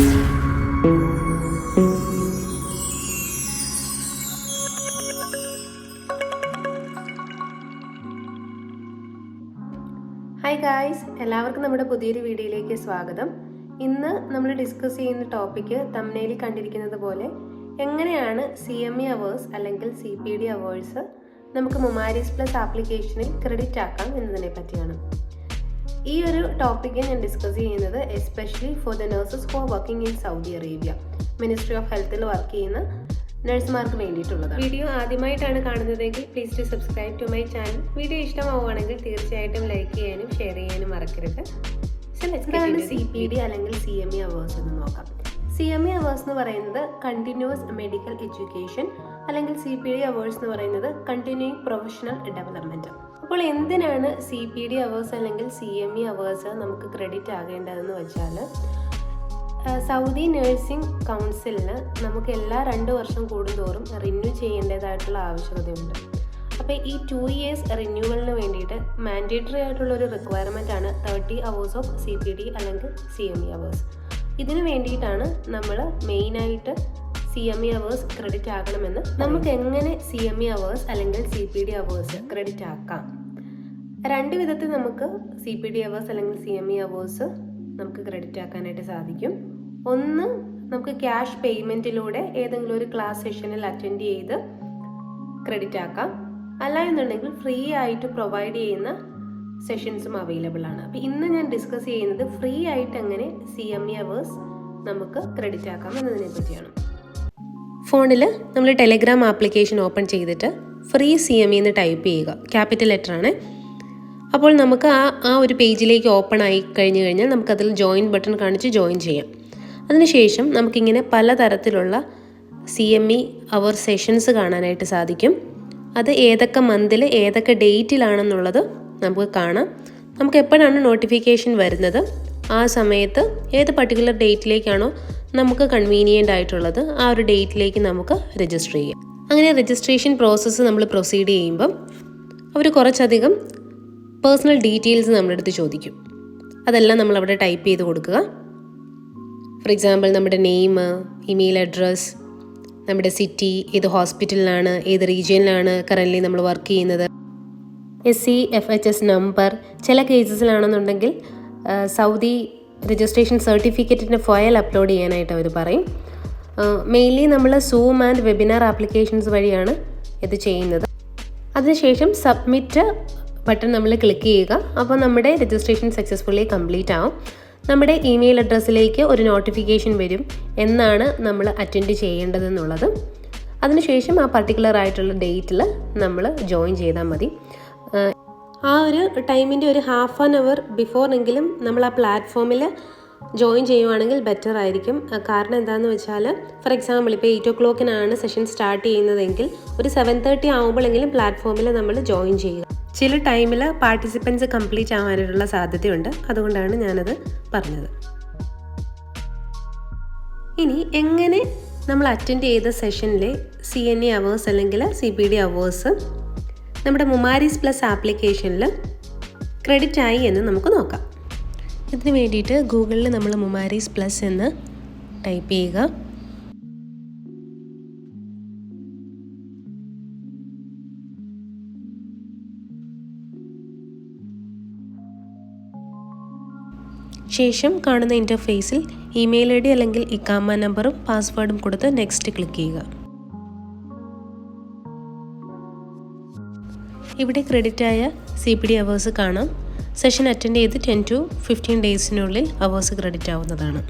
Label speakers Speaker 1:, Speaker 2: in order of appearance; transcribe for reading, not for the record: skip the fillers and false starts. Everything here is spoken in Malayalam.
Speaker 1: ഹായ് ഗായ്സ്, എല്ലാവർക്കും നമ്മുടെ പുതിയൊരു വീഡിയോയിലേക്ക് സ്വാഗതം. ഇന്ന് നമ്മൾ ഡിസ്കസ് ചെയ്യുന്ന ടോപ്പിക്ക് തംബ്നെയിലിൽ കണ്ടിരിക്കുന്നത് പോലെ എങ്ങനെയാണ് CME അവേഴ്സ് അല്ലെങ്കിൽ CPD അവേഴ്സ് നമുക്ക് മുമാരിസ് പ്ലസ് ആപ്ലിക്കേഷനിൽ ക്രെഡിറ്റ് ആക്കാം എന്നതിനെ പറ്റിയാണ്. ഈ ഒരു ടോപ്പിക്ക് ഞാൻ ഡിസ്കസ് ചെയ്യുന്നത് especially for the nurses who are working in Saudi Arabia, ministry of ഹെൽത്തിൽ വർക്ക് ചെയ്യുന്ന നഴ്സുമാർക്ക് വേണ്ടിയിട്ടുള്ളതാണ്. വീഡിയോ ആദ്യമായിട്ടാണ് കാണുന്നതെങ്കിൽ please to subscribe to my channel. Video ഇഷ്ടമാവുകയാണെങ്കിൽ തീർച്ചയായിട്ടും ലൈക്ക് ചെയ്യാനും ഷെയർ ചെയ്യാനും മറക്കരുത്. എന്താണ് CPD അല്ലെങ്കിൽ CME അവേഴ്സ് എന്ന് നോക്കാം. CME അവേഴ്സ് എന്ന് പറയുന്നത് കണ്ടിന്യൂസ് മെഡിക്കൽ എഡ്യൂക്കേഷൻ, അല്ലെങ്കിൽ CPD അവേഴ്സ് എന്ന് പറയുന്നത് കണ്ടിന്യൂയിങ് പ്രൊഫഷണൽ ഡെവലപ്മെന്റ്. അപ്പോൾ എന്തിനാണ് CPD അവേഴ്സ് അല്ലെങ്കിൽ CME അവേഴ്സ് നമുക്ക് ക്രെഡിറ്റ് ആകേണ്ടതെന്ന് വെച്ചാൽ, സൗദി നഴ്സിംഗ് കൗൺസിലിന് നമുക്ക് എല്ലാ 2 വർഷം കൂടുന്തോറും റിന്യൂ ചെയ്യേണ്ടതായിട്ടുള്ള ആവശ്യകതയുണ്ട്. അപ്പോൾ ഈ 2 years റിന്യൂവലിന് വേണ്ടിയിട്ട് മാൻഡേറ്ററി ആയിട്ടുള്ള ഒരു റിക്വയർമെൻ്റ് ആണ് 30 hours ഓഫ് CPD അല്ലെങ്കിൽ CME അവേഴ്സ്. ഇതിന് വേണ്ടിയിട്ടാണ് നമ്മൾ മെയിനായിട്ട് CME അവേഴ്സ് ക്രെഡിറ്റ് ആക്കണമെന്ന്. നമുക്ക് എങ്ങനെ CME അവേഴ്സ് അല്ലെങ്കിൽ CPD അവേഴ്സ് ക്രെഡിറ്റ് ആക്കാം? 2 വിധത്തിൽ നമുക്ക് CPD അവേഴ്സ് അല്ലെങ്കിൽ CME അവേഴ്സ് നമുക്ക് ക്രെഡിറ്റ് ആക്കാനായിട്ട് സാധിക്കും. ഒന്ന്, നമുക്ക് ക്യാഷ് പേയ്മെൻറ്റിലൂടെ ഏതെങ്കിലും ഒരു ക്ലാസ് സെഷനിൽ അറ്റൻഡ് ചെയ്ത് ക്രെഡിറ്റ് ആക്കാം. അല്ല എന്നുണ്ടെങ്കിൽ ഫ്രീ ആയിട്ട് പ്രൊവൈഡ് ചെയ്യുന്ന സെഷൻസും അവൈലബിൾ ആണ്. അപ്പോൾ ഇന്ന് ഞാൻ ഡിസ്കസ് ചെയ്യുന്നത് ഫ്രീ ആയിട്ട് എങ്ങനെ CME അവേഴ്സ് നമുക്ക് ക്രെഡിറ്റ് ആക്കാം എന്നതിനെ പറ്റിയാണ്. ഫോണിൽ നമ്മൾ ടെലഗ്രാം ആപ്ലിക്കേഷൻ ഓപ്പൺ ചെയ്തിട്ട് ഫ്രീ CME എന്ന് ടൈപ്പ് ചെയ്യുക. ക്യാപിറ്റൽ ലെറ്റർ ആണ്. അപ്പോൾ നമുക്ക് ആ ഒരു പേജിലേക്ക് ഓപ്പൺ ആയി കഴിഞ്ഞ് കഴിഞ്ഞാൽ നമുക്കതിൽ ജോയിൻ ബട്ടൺ കാണിച്ച് ജോയിൻ ചെയ്യാം. അതിനുശേഷം നമുക്കിങ്ങനെ പലതരത്തിലുള്ള CME അവർ സെഷൻസ് കാണാനായിട്ട് സാധിക്കും. അത് ഏതൊക്കെ മന്തിൽ ഏതൊക്കെ ഡേറ്റിലാണെന്നുള്ളത് നമുക്ക് കാണാം. നമുക്ക് എപ്പോഴാണ് നോട്ടിഫിക്കേഷൻ വരുന്നത്, ആ സമയത്ത് ഏത് പർട്ടിക്കുലർ ഡേറ്റിലേക്കാണോ നമുക്ക് കൺവീനിയൻ്റ് ആയിട്ടുള്ളത് ആ ഒരു ഡേറ്റിലേക്ക് നമുക്ക് രജിസ്റ്റർ ചെയ്യാം. അങ്ങനെ രജിസ്ട്രേഷൻ പ്രോസസ്സ് നമ്മൾ പ്രൊസീഡ് ചെയ്യുമ്പം അവർ കുറച്ചധികം പേഴ്സണൽ ഡീറ്റെയിൽസ് നമ്മുടെ അടുത്ത് ചോദിക്കും. അതെല്ലാം നമ്മളവിടെ ടൈപ്പ് ചെയ്ത് കൊടുക്കുക. ഫോർ എക്സാമ്പിൾ നമ്മുടെ നെയിം, ഇമെയിൽ അഡ്രസ്സ്, നമ്മുടെ സിറ്റി, ഏത് ഹോസ്പിറ്റലിലാണ്, ഏത് റീജിയനിലാണ് കറൻ്റ്ലി നമ്മൾ വർക്ക് ചെയ്യുന്നത്, SC FHS നമ്പർ. ചില കേസസിലാണെന്നുണ്ടെങ്കിൽ സൗദി രജിസ്ട്രേഷൻ സർട്ടിഫിക്കറ്റിൻ്റെ ഫയൽ അപ്ലോഡ് ചെയ്യാനായിട്ട് അവർ പറയും. മെയിൻലി നമ്മൾ സൂം ആൻഡ് വെബിനാർ ആപ്ലിക്കേഷൻസ് വഴിയാണ് ഇത് ചെയ്യുന്നത്. അതിനുശേഷം സബ്മിറ്റ് ബട്ടൺ നമ്മൾ ക്ലിക്ക് ചെയ്യുക. അപ്പോൾ നമ്മുടെ രജിസ്ട്രേഷൻ സക്സസ്ഫുള്ളി കംപ്ലീറ്റ് ആവും. നമ്മുടെ ഇമെയിൽ അഡ്രസ്സിലേക്ക് ഒരു നോട്ടിഫിക്കേഷൻ വരും എന്നാണ് നമ്മൾ അറ്റൻഡ് ചെയ്യേണ്ടതെന്നുള്ളത്. അതിനുശേഷം ആ പർട്ടിക്കുലർ ആയിട്ടുള്ള ഡേറ്റിൽ നമ്മൾ ജോയിൻ ചെയ്താൽ മതി. ആ ഒരു ടൈമിൻ്റെ ഒരു ഹാഫ് ആൻ അവർ ബിഫോർ എങ്കിലും നമ്മൾ ആ പ്ലാറ്റ്ഫോമിൽ ജോയിൻ ചെയ്യുവാണെങ്കിൽ ബെറ്റർ ആയിരിക്കും. കാരണം എന്താണെന്ന് വെച്ചാൽ, ഫോർ എക്സാമ്പിൾ ഇപ്പോൾ 8 o'clock സെഷൻ സ്റ്റാർട്ട് ചെയ്യുന്നതെങ്കിൽ ഒരു 7:30 ആകുമ്പോഴെങ്കിലും പ്ലാറ്റ്ഫോമിൽ നമ്മൾ ജോയിൻ ചെയ്യുക. ചില ടൈമിൽ പാർട്ടിസിപ്പൻസ് കംപ്ലീറ്റ് ആവാനുള്ള സാധ്യതയുണ്ട്. അതുകൊണ്ടാണ് ഞാനത് പറഞ്ഞത്. ഇനി എങ്ങനെ നമ്മൾ അറ്റൻഡ് ചെയ്ത സെഷനിലെ CME അവേഴ്സ് അല്ലെങ്കിൽ CPD അവേഴ്സ് നമ്മുടെ മുമാരിസ് പ്ലസ് ആപ്ലിക്കേഷനിൽ ക്രെഡിറ്റ് ആയി എന്ന് നമുക്ക് നോക്കാം. ഇതിന് വേണ്ടിയിട്ട് ഗൂഗിളിൽ നമ്മൾ മുമാരിസ് പ്ലസ് എന്ന് ടൈപ്പ് ചെയ്യുക. ശേഷം കാണുന്ന ഇൻ്റർഫേസിൽ ഇമെയിൽ ID അല്ലെങ്കിൽ ഇക്കാമ നമ്പറും പാസ്വേഡും കൊടുത്ത് നെക്സ്റ്റ് ക്ലിക്ക് ചെയ്യുക. ഇവിടെ ക്രെഡിറ്റ് ആയ CPD അവേഴ്സ് കാണാം. സെഷൻ അറ്റൻഡ് ചെയ്ത് 10 to 15 days അവേഴ്സ് ക്രെഡിറ്റ് ആവുന്നതാണ്.